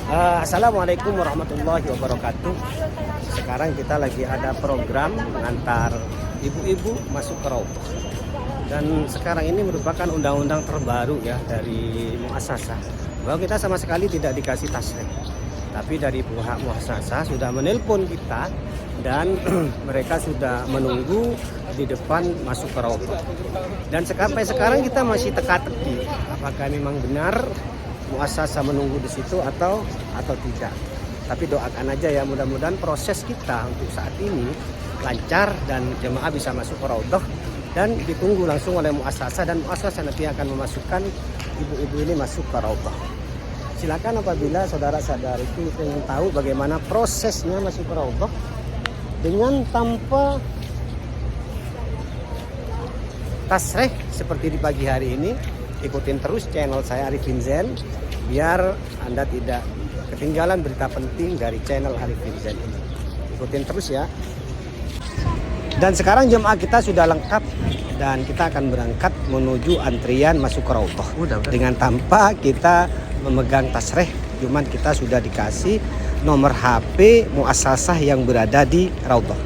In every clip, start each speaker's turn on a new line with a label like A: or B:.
A: Assalamualaikum warahmatullahi wabarakatuh. Sekarang kita lagi ada program mengantar ibu-ibu masuk ke Raudhah. Dan sekarang ini merupakan undang-undang terbaru ya dari Muassasah, bahwa kita sama sekali tidak dikasih tasrih. Tapi dari pihak Muassasah sudah menelpon kita dan mereka sudah menunggu di depan masuk ke Raudhah. Dan sampai sekarang kita masih teka-teki apakah memang benar Muassasah menunggu di situ atau tidak. Tapi doakan aja ya, mudah-mudahan proses kita untuk saat ini lancar dan jemaah bisa masuk ke Raudhah dan ditunggu langsung oleh Muassasah, dan Muassasah nanti akan memasukkan ibu-ibu ini masuk ke Raudhah. Silakan apabila saudara-saudariku ingin tahu bagaimana prosesnya masuk ke Raudhah dengan tanpa tasrih seperti di pagi hari ini, ikutin terus channel saya Arifin Zen biar Anda tidak ketinggalan berita penting dari channel Arifin Zen ini. Ikutin terus ya. Dan sekarang jemaah kita sudah lengkap dan kita akan berangkat menuju antrian masuk ke Raudhah dengan tanpa kita memegang tasrih, cuman kita sudah dikasih nomor HP Muassasah yang berada di Raudhah.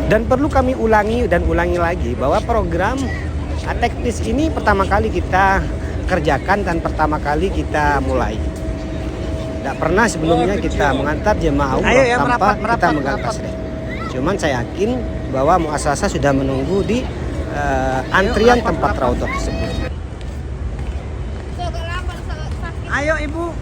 A: Dan perlu kami ulangi lagi bahwa program teknis ini pertama kali kita kerjakan dan pertama kali kita mulai. Tidak pernah sebelumnya kita mengantar jemaah tanpa kita memegang tasrih. Cuman saya yakin bahwa Muassasah sudah menunggu di antrian tempat Raudhah tersebut.
B: Ayo ibu.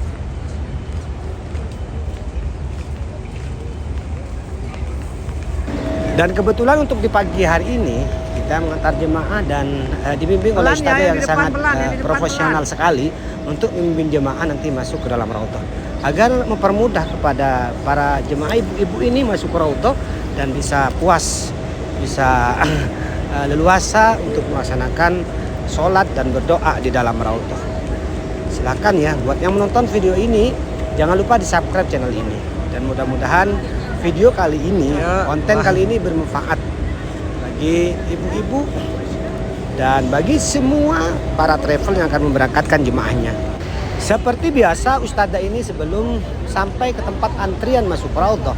A: Dan kebetulan untuk di pagi hari ini kita mengantar jemaah dan dibimbing oleh ustaz yang sangat profesional sekali untuk memimpin jemaah nanti masuk ke dalam Raudhah, agar mempermudah kepada para jemaah ibu-ibu ini masuk ke Raudhah dan bisa puas, bisa leluasa untuk melaksanakan sholat dan berdoa di dalam Raudhah. Silakan ya, buat yang menonton video ini jangan lupa di subscribe channel ini, dan mudah-mudahan video kali ini, konten kali ini bermanfaat bagi ibu-ibu dan bagi semua para travel yang akan memberangkatkan jemaahnya. Seperti biasa, ustadzah ini sebelum sampai ke tempat antrian masuk Raudhah,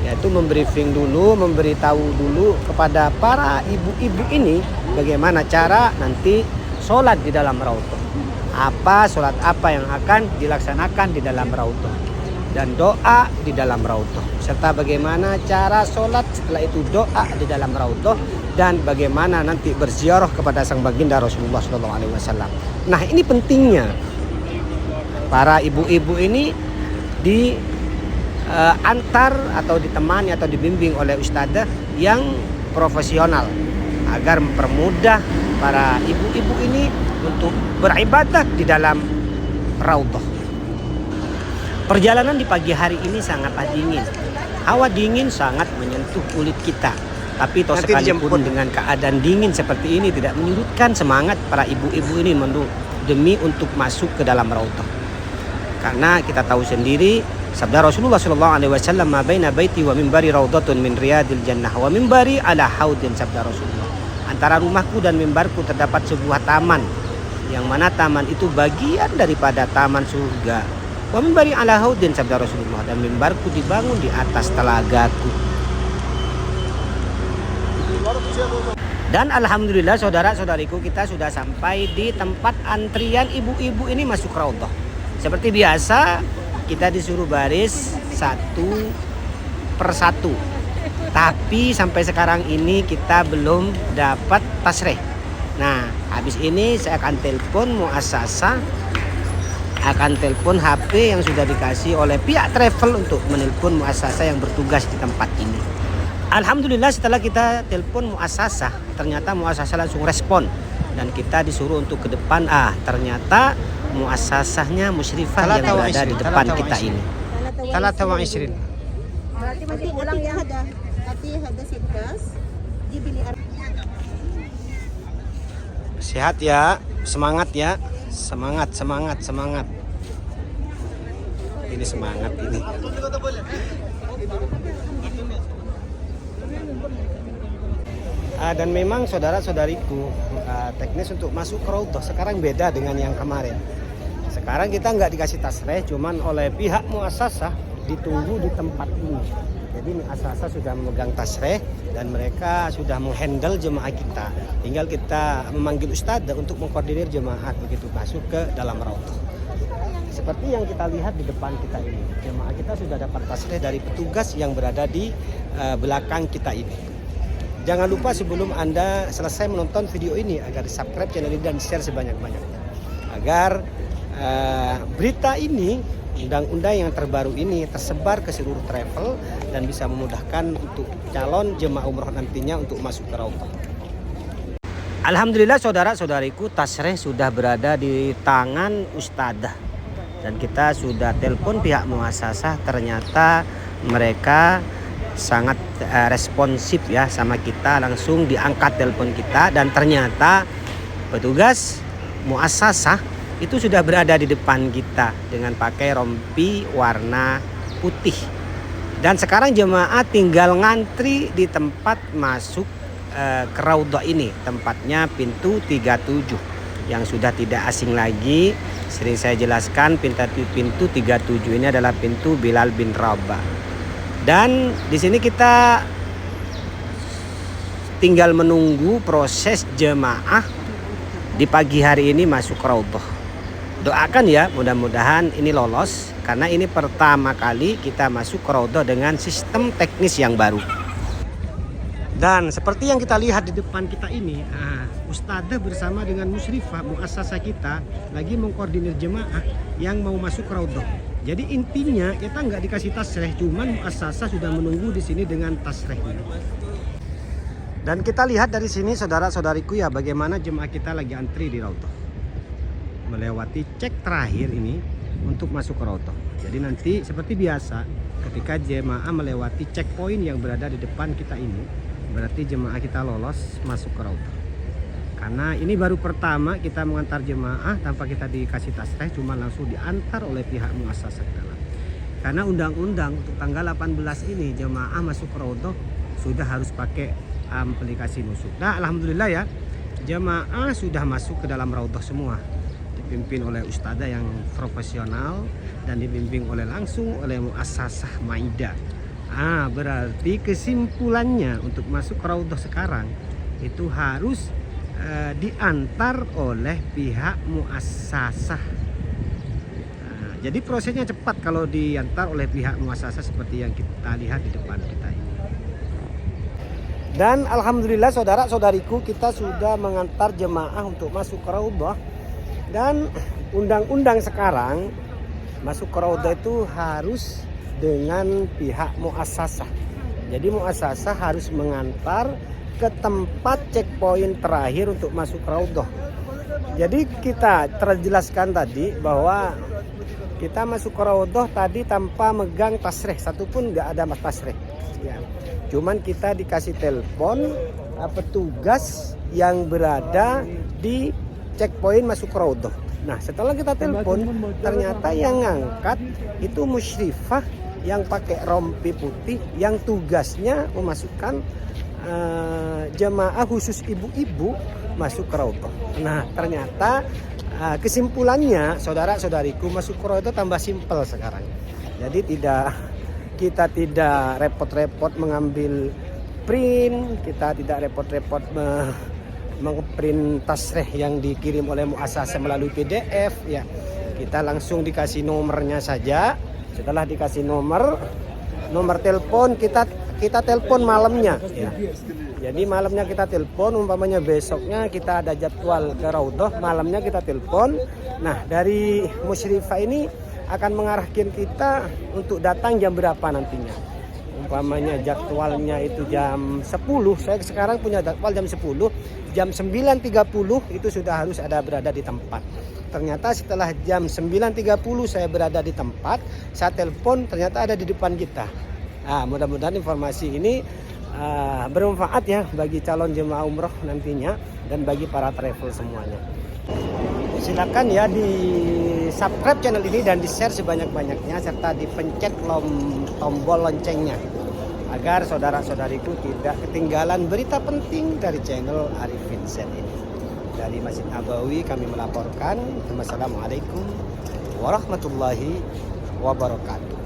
A: yaitu membriefing dulu, memberitahu dulu kepada para ibu-ibu ini bagaimana cara nanti sholat di dalam Raudhah, apa sholat apa yang akan dilaksanakan di dalam Raudhah, dan doa di dalam Raudhah, serta bagaimana cara sholat setelah itu doa di dalam Raudhah, dan bagaimana nanti berziarah kepada sang baginda Rasulullah SAW. Nah, ini pentingnya para ibu-ibu ini diantar atau ditemani atau dibimbing oleh ustadzah yang profesional agar mempermudah para ibu-ibu ini untuk beribadah di dalam Raudhah. Perjalanan di pagi hari ini sangatlah dingin. Hawa dingin sangat menyentuh kulit kita. Tapi toh sekalipun dengan keadaan dingin seperti ini tidak menyurutkan semangat para ibu-ibu ini demi untuk masuk ke dalam Raudhah. Karena kita tahu sendiri sabda Rasulullah SAW, "Ma baina baiti wa minbari raudhatun min riyadil jannah wa minbari ala haudin," sabda Rasulullah. Antara rumahku dan mimbarku terdapat sebuah taman, yang mana taman itu bagian daripada taman surga. Wa minbari ala haudin, sabda Rasulullah, dan mimbarku dibangun di atas telagaku. Dan alhamdulillah saudara-saudariku, kita sudah sampai di tempat antrian ibu-ibu ini masuk Raudhah. Seperti biasa kita disuruh baris satu persatu. Tapi sampai sekarang ini kita belum dapat tasrih. Nah, habis ini saya akan telepon Muassasah, akan telepon HP yang sudah dikasih oleh pihak travel untuk menelpon Muassasah yang bertugas di tempat ini. Alhamdulillah setelah kita telepon Muassasah, ternyata Muassasah langsung respon dan kita disuruh untuk ke depan. Ternyata Muassasahnya musyrifah yang berada di depan kita ini. Talata wa isrin.
C: Berarti masih ulang ya, ada sitas dibeli.
A: Sehat ya, semangat ya. Semangat. Ini semangat ini. Dan memang saudara-saudariku, teknis untuk masuk ke Raudhah sekarang beda dengan yang kemarin. Sekarang kita nggak dikasih tasreh, cuman oleh pihak muassasah ditunggu di tempat ini. Jadi muassasah sudah memegang tasreh dan mereka sudah menghandle jemaah kita. Tinggal kita memanggil ustadz untuk mengkoordinir jemaah begitu masuk ke dalam raudhah. Seperti yang kita lihat di depan kita ini, jemaah kita sudah dapat tasreh dari petugas yang berada di belakang kita ini. Jangan lupa sebelum Anda selesai menonton video ini agar subscribe channel ini dan share sebanyak-banyaknya. Agar berita ini, undang-undang yang terbaru ini tersebar ke seluruh travel dan bisa memudahkan untuk calon jemaah umroh nantinya untuk masuk ke raudhah. Alhamdulillah saudara-saudariku, tasreh sudah berada di tangan ustadzah. Dan kita sudah telepon pihak muassasah, ternyata mereka sangat responsif ya sama kita, langsung diangkat telepon kita dan ternyata petugas muassasah itu sudah berada di depan kita dengan pakai rompi warna putih. Dan sekarang jemaah tinggal ngantri di tempat masuk ke raudhah ini, tempatnya pintu 37 yang sudah tidak asing lagi. Sering saya jelaskan, pintu 37 ini adalah pintu Bilal bin Rabah. Dan di sini kita tinggal menunggu proses jemaah di pagi hari ini masuk raudhah. Doakan ya, mudah-mudahan ini lolos karena ini pertama kali kita masuk ke raudhah dengan sistem teknis yang baru. Dan seperti yang kita lihat di depan kita ini, ustadzah bersama dengan musyrifah muassasah kita lagi mengkoordinir jemaah yang mau masuk ke raudhah. Jadi intinya kita nggak dikasih tasreh, cuman muassasah sudah menunggu di sini dengan tasreh ini. Dan kita lihat dari sini saudara-saudariku ya, bagaimana jemaah kita lagi antri di raudhah, melewati cek terakhir ini untuk masuk ke raudhah. Jadi nanti seperti biasa ketika jemaah melewati checkpoint yang berada di depan kita ini, berarti jemaah kita lolos masuk ke raudhah. Karena ini baru pertama kita mengantar jemaah tanpa kita dikasih tasreh, cuma langsung diantar oleh pihak muassasah ke dalam. Karena undang-undang untuk tanggal 18 ini jemaah masuk ke raudhah sudah harus pakai aplikasi nusuk. Nah, alhamdulillah ya, jemaah sudah masuk ke dalam raudhah semua, dipimpin oleh ustadzah yang profesional dan dibimbing langsung oleh muassasah Maida. Berarti kesimpulannya untuk masuk ke raudhah sekarang itu harus diantar oleh pihak muassasah. Jadi prosesnya cepat kalau diantar oleh pihak muassasah seperti yang kita lihat di depan kita ini. Dan alhamdulillah saudara-saudariku, kita sudah mengantar jemaah untuk masuk ke raudhah. Dan undang-undang sekarang masuk ke raudhah itu harus dengan pihak muassasah. Jadi muassasah harus mengantar ke tempat checkpoint terakhir untuk masuk raudhah. Jadi kita terjelaskan tadi bahwa kita masuk ke raudhah tadi tanpa megang tasreh, satupun nggak ada tasreh ya. Cuman kita dikasih telepon petugas yang berada di checkpoint masuk ke raudhah. Nah, setelah kita telepon, ternyata yang ngangkat itu musyrifah yang pakai rompi putih yang tugasnya memasukkan jemaah khusus ibu-ibu masuk ke raudhah. Nah, ternyata kesimpulannya saudara-saudariku, masuk ke raudhah tambah simpel sekarang. Jadi kita tidak repot-repot mengambil print, kita tidak repot-repot mengprint tasreh yang dikirim oleh muassasah melalui PDF ya. Kita langsung dikasih nomornya saja. Setelah dikasih nomor telepon, kita telepon malamnya ya. Jadi malamnya kita telepon, umpamanya besoknya kita ada jadwal ke raudhah, malamnya kita telepon. Nah, dari musyrifah ini akan mengarahkan kita untuk datang jam berapa nantinya. Umpamanya jadwalnya itu jam 10, saya sekarang punya jadwal jam 10, jam 9.30 itu sudah harus berada di tempat. Ternyata setelah jam 9.30 saya berada di tempat, saya telepon ternyata ada di depan kita. Mudah-mudahan informasi ini bermanfaat ya bagi calon jemaah umroh nantinya dan bagi para travel semuanya. Silakan ya di subscribe channel ini dan di share sebanyak-banyaknya serta dipencet tombol loncengnya agar saudara-saudariku tidak ketinggalan berita penting dari channel Arifin Zen ini. Dari Masjid Nabawi kami melaporkan. Wassalamualaikum warahmatullahi wabarakatuh.